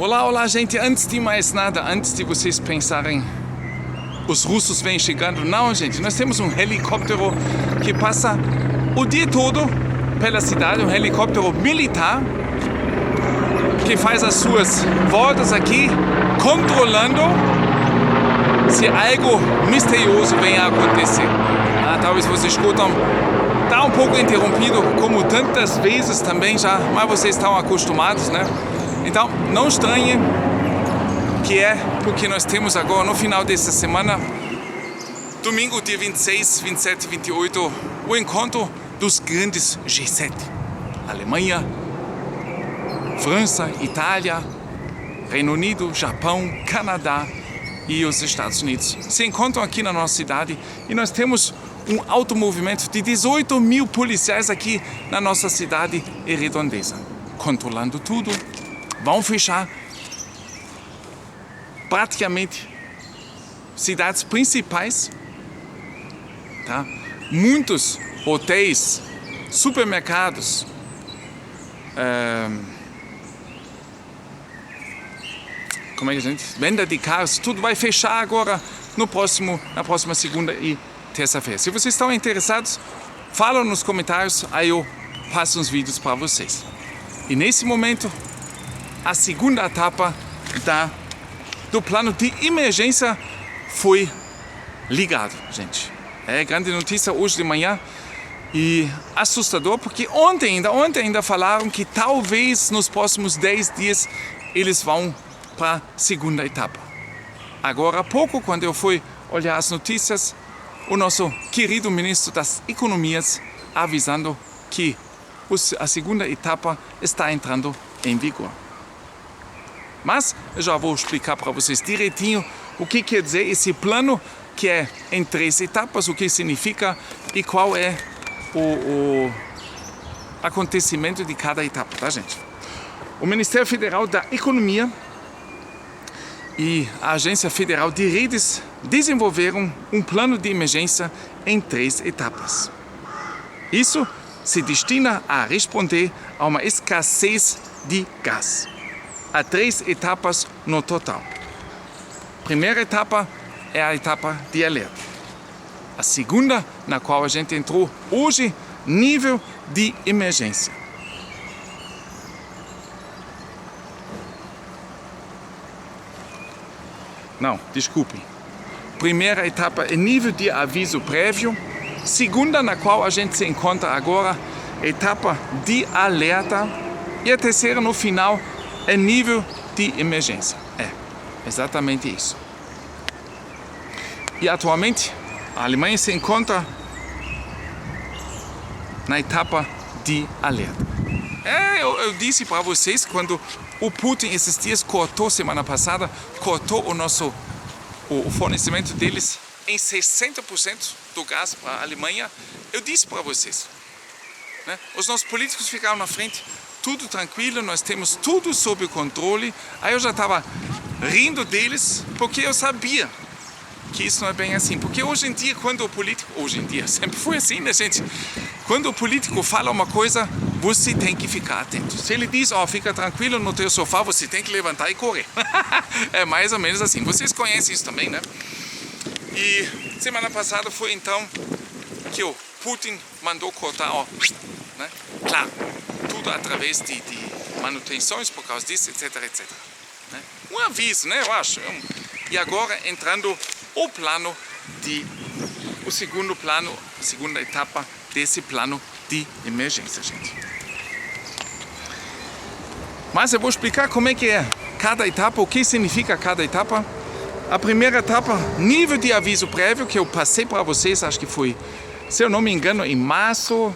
Olá, olá, gente. Antes de mais nada, antes de vocês pensarem os russos vêm chegando, não, gente. Nós temos um helicóptero que passa o dia todo pela cidade, um helicóptero militar que faz as suas voltas aqui, controlando se algo misterioso vem a acontecer. Talvez vocês escutam, está um pouco interrompido, como tantas vezes também já, mas vocês estão acostumados, né? Então, não estranhem, que é porque nós temos agora, no final dessa semana, domingo, dia 26, 27 e 28, o encontro dos grandes G7. Alemanha, França, Itália, Reino Unido, Japão, Canadá e os Estados Unidos. Se encontram aqui na nossa cidade e nós temos um alto movimento de 18 mil policiais aqui na nossa cidade e redondeza, controlando tudo. Vão fechar praticamente cidades principais, tá? Muitos hotéis, supermercados, como é que a gente? Venda de carros, tudo vai fechar agora na próxima segunda e terça-feira. Se vocês estão interessados, falam nos comentários, aí eu passo uns vídeos para vocês. E nesse momento, a segunda etapa do plano de emergência foi ligado, gente. É grande notícia hoje de manhã e assustador, porque ontem ainda falaram que talvez nos próximos 10 dias eles vão para a segunda etapa. Agora há pouco, quando eu fui olhar as notícias, o nosso querido ministro das Economias avisando que a segunda etapa está entrando em vigor. Mas eu já vou explicar para vocês direitinho o que quer dizer esse plano, que é em 3 etapas, o que significa e qual é o acontecimento de cada etapa, tá, gente? O Ministério Federal da Economia e a Agência Federal de Redes desenvolveram um plano de emergência em 3 etapas. Isso se destina a responder a uma escassez de gás. Há 3 etapas no total. A primeira etapa é a etapa de alerta. A segunda, na qual a gente entrou hoje, nível de emergência. Não, desculpem. Primeira etapa é nível de aviso prévio. Segunda, na qual a gente se encontra agora, etapa de alerta. E a terceira, no final, é nível de emergência. É exatamente isso. E atualmente, a Alemanha se encontra na etapa de alerta. Eu disse para vocês, quando o Putin esses dias semana passada, cortou o fornecimento deles em 60% do gás para a Alemanha, eu disse para vocês, né? Os nossos políticos ficaram na frente, tudo tranquilo, nós temos tudo sob controle. Aí eu já estava rindo deles, porque eu sabia que isso não é bem assim. Porque hoje em dia, sempre foi assim, né, gente? Quando o político fala uma coisa, você tem que ficar atento. Se ele diz, fica tranquilo no teu sofá, você tem que levantar e correr. É mais ou menos assim. Vocês conhecem isso também, né? E semana passada foi então que o Putin mandou cortar, né? Claro, tudo através de manutenções por causa disso, etc, etc. Né? Um aviso, né, eu acho. E agora entrando o segundo plano, a segunda etapa desse plano de emergência, gente. Mas eu vou explicar como é que é cada etapa, o que significa cada etapa. A primeira etapa, nível de aviso prévio, que eu passei para vocês, acho que foi, se eu não me engano, em março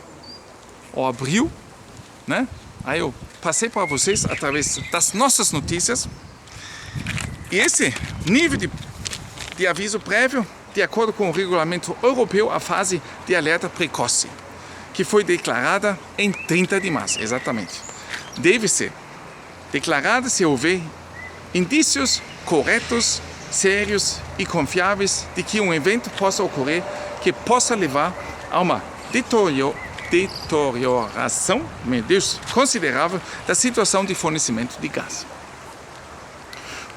ou abril, né? Aí eu passei para vocês através das nossas notícias. E esse nível de aviso prévio, de acordo com o regulamento europeu, a fase de alerta precoce, que foi declarada em 30 de março, exatamente. Deve ser declarada se houver indícios corretos, sérios e confiáveis de que um evento possa ocorrer que possa levar a uma deterioração, meu Deus, considerável da situação de fornecimento de gás.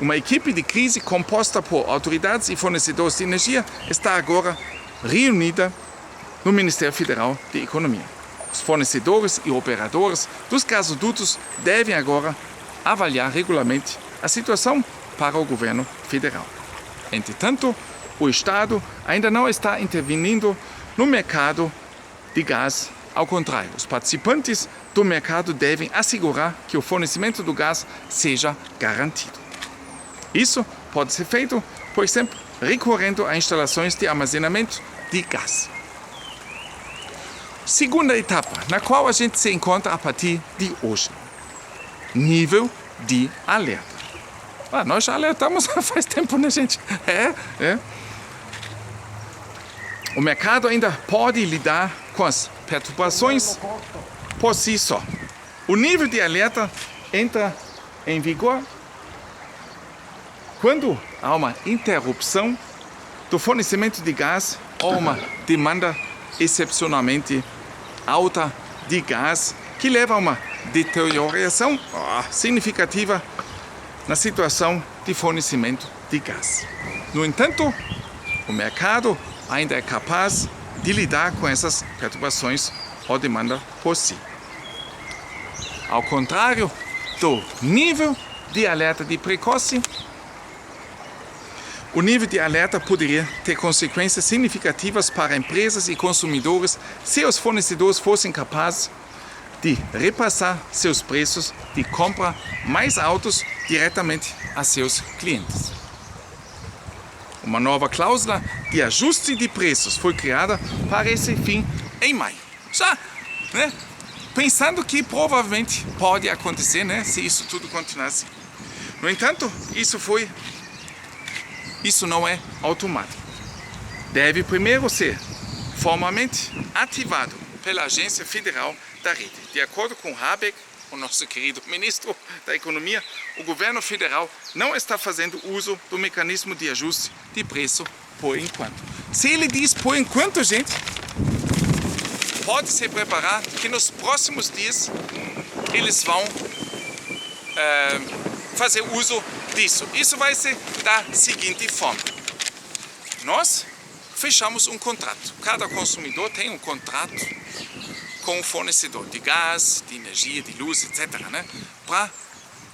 Uma equipe de crise composta por autoridades e fornecedores de energia está agora reunida no Ministério Federal de Economia. Os fornecedores e operadores dos gasodutos devem agora avaliar regularmente a situação para o governo federal. Entretanto, o Estado ainda não está intervindo no mercado de gás. Ao contrário, os participantes do mercado devem assegurar que o fornecimento do gás seja garantido. Isso pode ser feito, por exemplo, recorrendo a instalações de armazenamento de gás. Segunda etapa, na qual a gente se encontra a partir de hoje. Nível de alerta. Nós já alertamos faz tempo, né, gente? O mercado ainda pode lidar com as perturbações por si só. O nível de alerta entra em vigor quando há uma interrupção do fornecimento de gás ou uma demanda excepcionalmente alta de gás que leva a uma deterioração significativa na situação de fornecimento de gás. No entanto, o mercado ainda é capaz de lidar com essas perturbações ou demanda por si. Ao contrário do nível de alerta de precoce, o nível de alerta poderia ter consequências significativas para empresas e consumidores se os fornecedores fossem capazes de repassar seus preços de compra mais altos diretamente a seus clientes. Uma nova cláusula de ajuste de preços foi criada para esse fim em maio. Já, né? Pensando que provavelmente pode acontecer, né? Se isso tudo continuar assim. No entanto, isso não é automático. Deve primeiro ser formalmente ativado pela Agência Federal da Rede. De acordo com Habeck, o nosso querido ministro da Economia, o governo federal não está fazendo uso do mecanismo de ajuste de preço por enquanto. Se ele diz por enquanto, gente, pode se preparar que nos próximos dias eles vão fazer uso disso. Isso vai ser da seguinte forma. Nós fechamos um contrato. Cada consumidor tem um contrato com o fornecedor de gás, de energia, de luz, etc., né? Para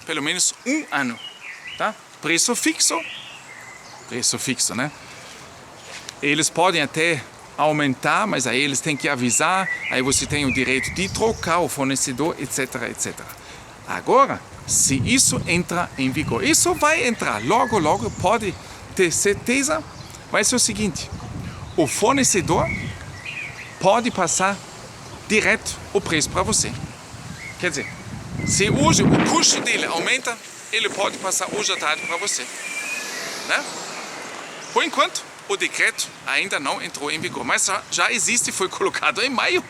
pelo menos um ano. Tá? Preço fixo, né? Eles podem até aumentar, mas aí eles têm que avisar, aí você tem o direito de trocar o fornecedor, etc., etc. Agora, se isso entra em vigor, isso vai entrar logo, pode ter certeza, vai ser o seguinte: o fornecedor pode passar direto o preço para você. Quer dizer, se hoje o custo dele aumenta, ele pode passar hoje à tarde para você, né? Por enquanto, o decreto ainda não entrou em vigor, mas já existe, foi colocado em maio.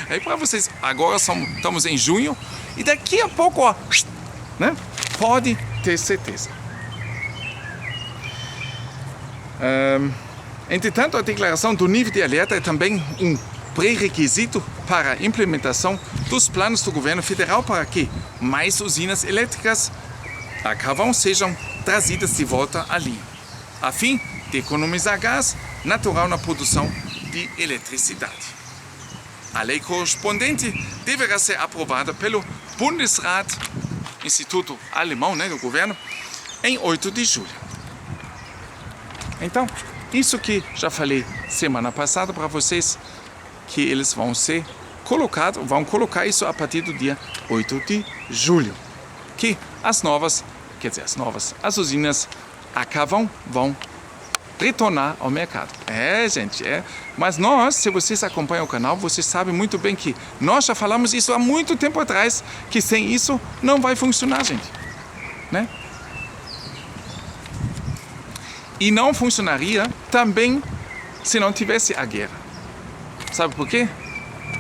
Aí para vocês, agora estamos em junho e daqui a pouco, né? Pode ter certeza. Entretanto, a declaração do nível de alerta é também um pré-requisito para a implementação dos planos do governo federal para que mais usinas elétricas a carvão sejam trazidas de volta à linha, a fim de economizar gás natural na produção de eletricidade. A lei correspondente deverá ser aprovada pelo Bundesrat, Instituto Alemão, né, do governo, em 8 de julho. Então, isso que já falei semana passada para vocês, que eles vão colocar isso a partir do dia 8 de julho, que as as usinas a carvão vão retornar ao mercado. Gente, Mas nós, se vocês acompanham o canal, vocês sabem muito bem que nós já falamos isso há muito tempo atrás, que sem isso não vai funcionar, gente, né? E não funcionaria também se não tivesse a guerra. Sabe por quê?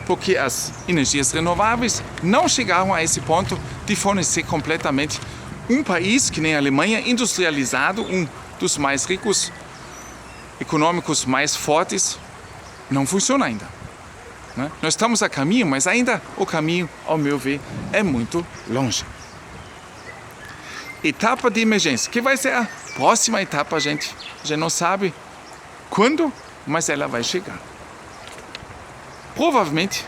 Porque as energias renováveis não chegaram a esse ponto de fornecer completamente um país que nem a Alemanha, industrializado, um dos mais ricos, econômicos mais fortes, não funciona ainda, né? Nós estamos a caminho, mas ainda o caminho, ao meu ver, é muito longe. etapa de emergência, que vai ser a próxima etapa, gente. A gente não sabe quando, mas ela vai chegar. Provavelmente,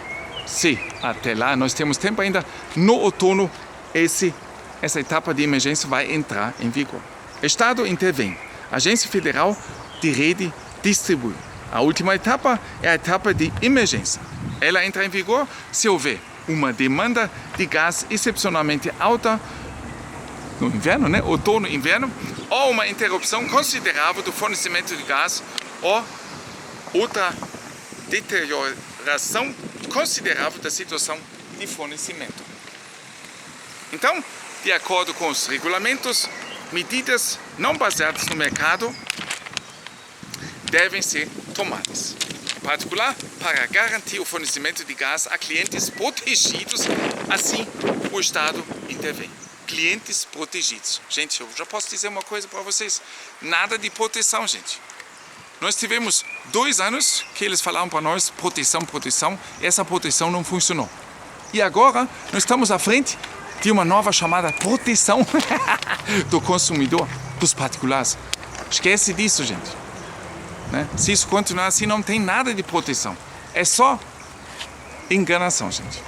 se até lá nós temos tempo ainda, no outono essa etapa de emergência vai entrar em vigor. Estado intervém. Agência Federal de Rede distribui. A última etapa é a etapa de emergência. Ela entra em vigor se houver uma demanda de gás excepcionalmente alta no inverno, né? Outono, inverno, ou uma interrupção considerável do fornecimento de gás ou outra deterioração considerável da situação de fornecimento. Então, de acordo com os regulamentos, medidas não baseadas no mercado devem ser tomadas. Em particular, para garantir o fornecimento de gás a clientes protegidos, assim o Estado intervém. Clientes protegidos. Gente, eu já posso dizer uma coisa para vocês. Nada de proteção, gente. Nós tivemos 2 anos que eles falaram para nós, proteção, proteção. Essa proteção não funcionou. E agora, nós estamos à frente de uma nova chamada proteção do consumidor, dos particulares. Esquece disso, gente. Né? Se isso continuar assim, não tem nada de proteção. É só enganação, gente.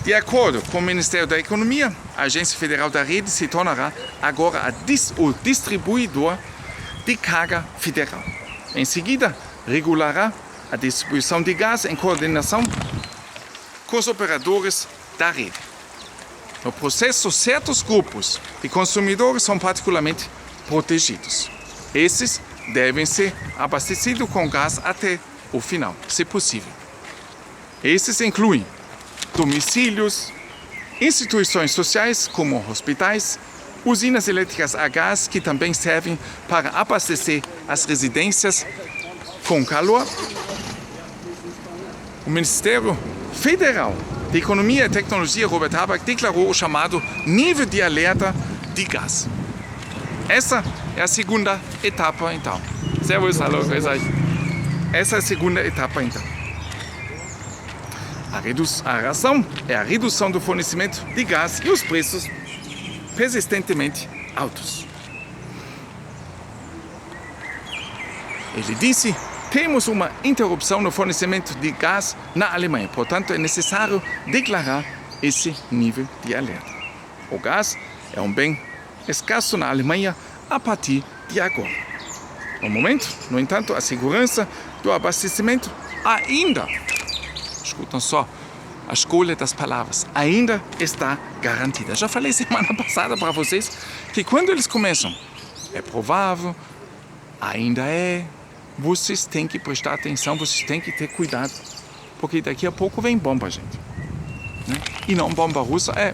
De acordo com o Ministério da Economia, a Agência Federal da Rede se tornará agora o distribuidor de carga federal. Em seguida, regulará a distribuição de gás em coordenação com os operadores da rede. No processo, certos grupos de consumidores são particularmente protegidos. Esses devem ser abastecidos com gás até o final, se possível. Esses incluem domicílios, instituições sociais como hospitais, usinas elétricas a gás que também servem para abastecer as residências com calor. O Ministério Federal de Economia e Tecnologia, Robert Habeck, declarou o chamado nível de alerta de gás. Essa é a segunda etapa, então. Servus, hallo, grüß euch. Essa é a segunda etapa, então. A razão é a redução do fornecimento de gás e os preços persistentemente altos. Ele disse: temos uma interrupção no fornecimento de gás na Alemanha, portanto é necessário declarar esse nível de alerta. O gás é um bem escasso na Alemanha a partir de agora. No momento, no entanto, a segurança do abastecimento ainda, escutam só a escolha das palavras, ainda está garantida. Já falei semana passada para vocês que quando eles começam, é provável, ainda é, vocês têm que prestar atenção, vocês têm que ter cuidado, porque daqui a pouco vem bomba, gente. Né? E não bomba russa, é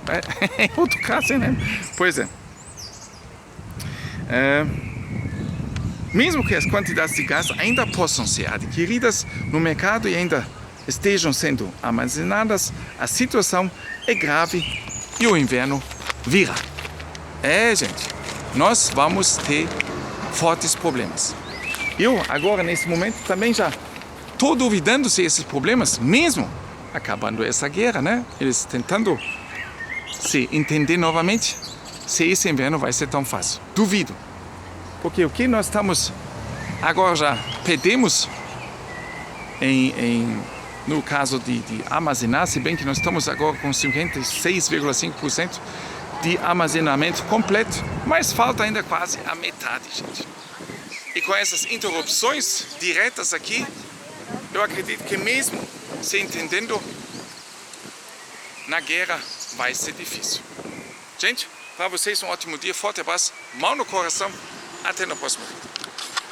outro caso, né? Pois é. Mesmo que as quantidades de gás ainda possam ser adquiridas no mercado e ainda estejam sendo armazenadas, a situação é grave e o inverno virá. Gente, nós vamos ter fortes problemas. Eu, agora, nesse momento, também já estou duvidando se esses problemas, mesmo acabando essa guerra, né? Eles tentando se entender novamente, se esse inverno vai ser tão fácil. Duvido. Porque o que nós estamos agora já perdemos no caso de armazenar, se bem que nós estamos agora com 56,5% de armazenamento completo, mas falta ainda quase a metade, gente. E com essas interrupções diretas aqui, eu acredito que mesmo se entendendo, na guerra vai ser difícil. Gente, para vocês um ótimo dia, forte abraço, mão no coração, até no próximo vídeo.